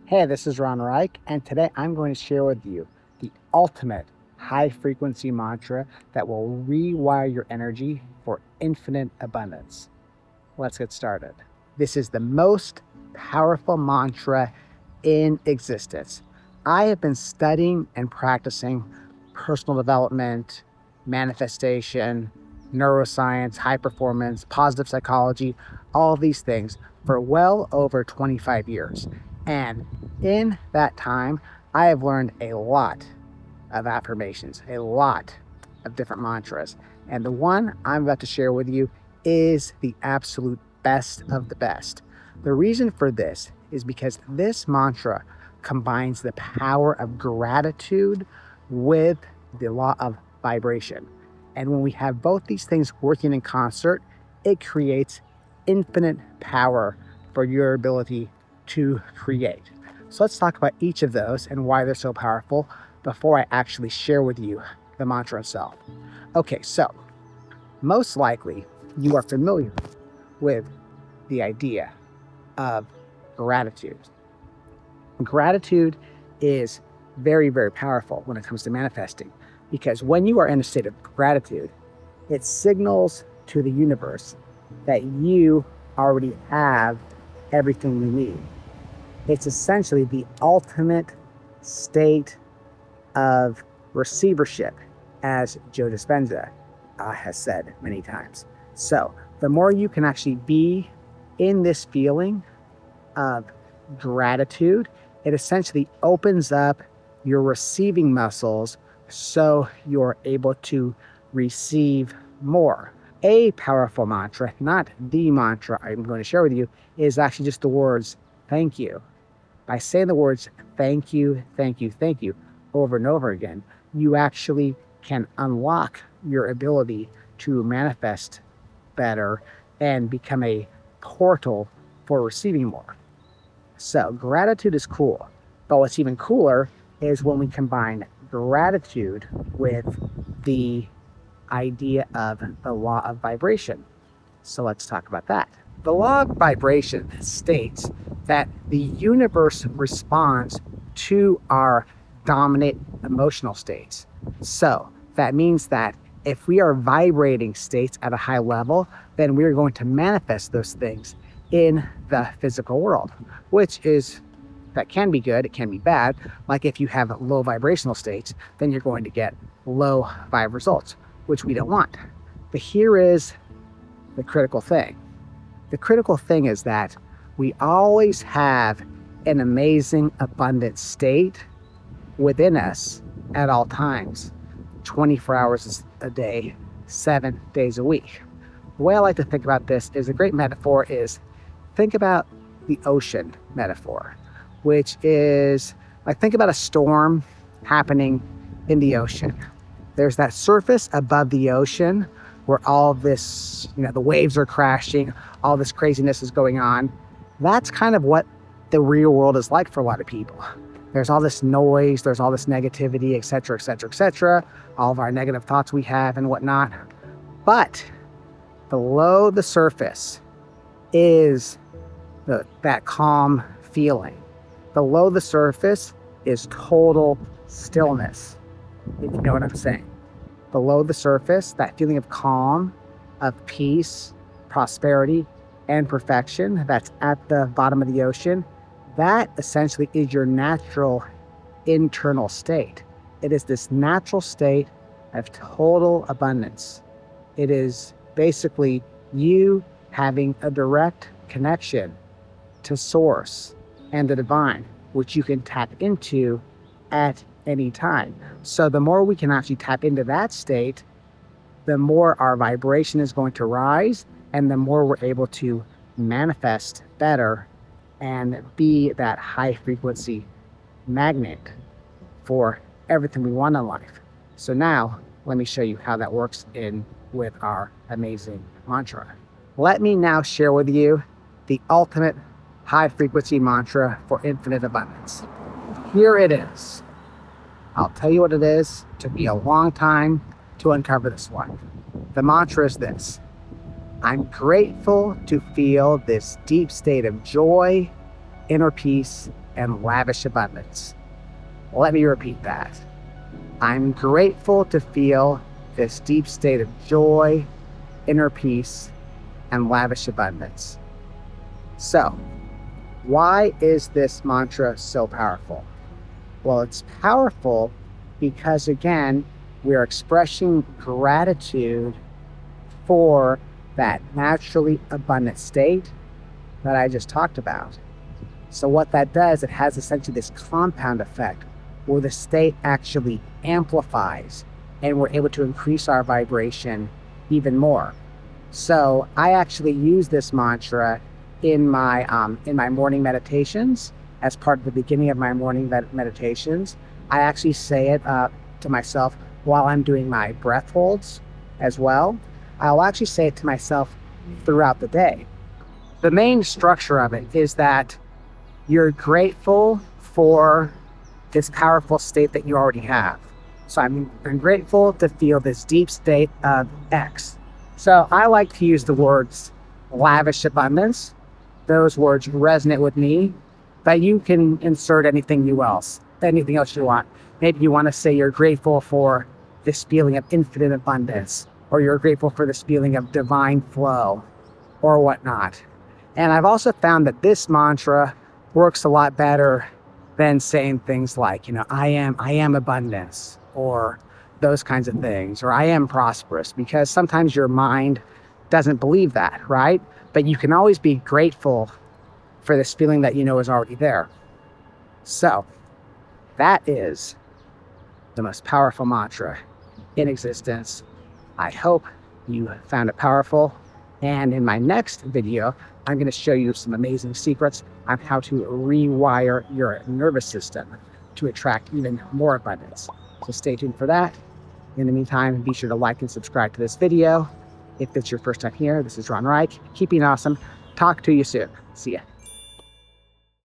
Hey, this is Reich, and today I'm going to share with you the ultimate high frequency mantra that will rewire your energy for infinite abundance. Let's get started. This is the most powerful mantra in existence. I have been studying and practicing personal development, manifestation, neuroscience, high performance, positive psychology, all these things for well over 25 years. And in that time, I have learned a lot of affirmations, a lot of different mantras. And the one I'm about to share with you is the absolute best of the best. The reason for this is because this mantra combines the power of gratitude with the law of vibration. And when we have both these things working in concert, it creates infinite power for your ability to create. So let's talk about each of those and why they're so powerful before I actually share with you the mantra itself. Okay, so most likely you are familiar with the idea of gratitude. Gratitude is very, very powerful when it comes to manifesting, because when you are in a state of gratitude, it signals to the universe that you already have everything you need. It's essentially the ultimate state of receivership, as Joe Dispenza has said many times. So the more you can actually be in this feeling of gratitude, it essentially opens up your receiving muscles so you're able to receive more. A powerful mantra, not the mantra I'm going to share with you, is actually just the words, thank you. By saying the words, thank you, thank you, thank you, over and over again, you actually can unlock your ability to manifest better and become a portal for receiving more. So gratitude is cool, but what's even cooler is when we combine gratitude with the idea of the law of vibration. So let's talk about that. The law of vibration states that the universe responds to our dominant emotional states. So that means that if we are vibrating states at a high level, then we're going to manifest those things in the physical world, that can be good, it can be bad. Like if you have low vibrational states, then you're going to get low vibe results, which we don't want. But here is the critical thing. The critical thing is that we always have an amazing, abundant state within us at all times, 24 hours a day, 7 days a week. The way I like to think about this is a great metaphor is think about the ocean metaphor, which is like think about a storm happening in the ocean. There's that surface above the ocean where all this, the waves are crashing, all this craziness is going on. That's kind of what the real world is like for a lot of people. There's all this noise, there's all this negativity, et cetera, et cetera, et cetera, all of our negative thoughts we have and whatnot. But below the surface is that calm feeling. Below the surface is total stillness, if you know what I'm saying. Below the surface, that feeling of calm, of peace, prosperity, and perfection that's at the bottom of the ocean, that essentially is your natural internal state. It is this natural state of total abundance. It is basically you having a direct connection to source and the divine, which you can tap into at any time. So the more we can actually tap into that state, the more our vibration is going to rise and the more we're able to manifest better and be that high frequency magnet for everything we want in life. So now let me show you how that works with our amazing mantra. Let me now share with you the ultimate high frequency mantra for infinite abundance. Here it is. I'll tell you what it is. It took me a long time to uncover this one. The mantra is this: I'm grateful to feel this deep state of joy, inner peace, and lavish abundance. Let me repeat that. I'm grateful to feel this deep state of joy, inner peace, and lavish abundance. So, why is this mantra so powerful? Well, it's powerful because, again, we're expressing gratitude for that naturally abundant state that I just talked about. So what that does, it has essentially this compound effect where the state actually amplifies and we're able to increase our vibration even more. So I actually use this mantra in my morning meditations. As part of the beginning of my morning meditations, I actually say it to myself while I'm doing my breath holds as well. I'll actually say it to myself throughout the day. The main structure of it is that you're grateful for this powerful state that you already have. So I'm grateful to feel this deep state of X. So I like to use the words lavish abundance. Those words resonate with me, but you can insert anything else you want. Maybe you want to say you're grateful for this feeling of infinite abundance, or you're grateful for this feeling of divine flow, or whatnot. And I've also found that this mantra works a lot better than saying things like, I am abundance, or those kinds of things, or I am prosperous, because sometimes your mind doesn't believe that, right? But you can always be grateful for this feeling that is already there. So that is the most powerful mantra in existence. I hope you found it powerful. And in my next video, I'm going to show you some amazing secrets on how to rewire your nervous system to attract even more abundance. So stay tuned for that. In the meantime, be sure to like and subscribe to this video. If it's your first time here, this is Ron Reich. Keep being awesome. Talk to you soon. See ya.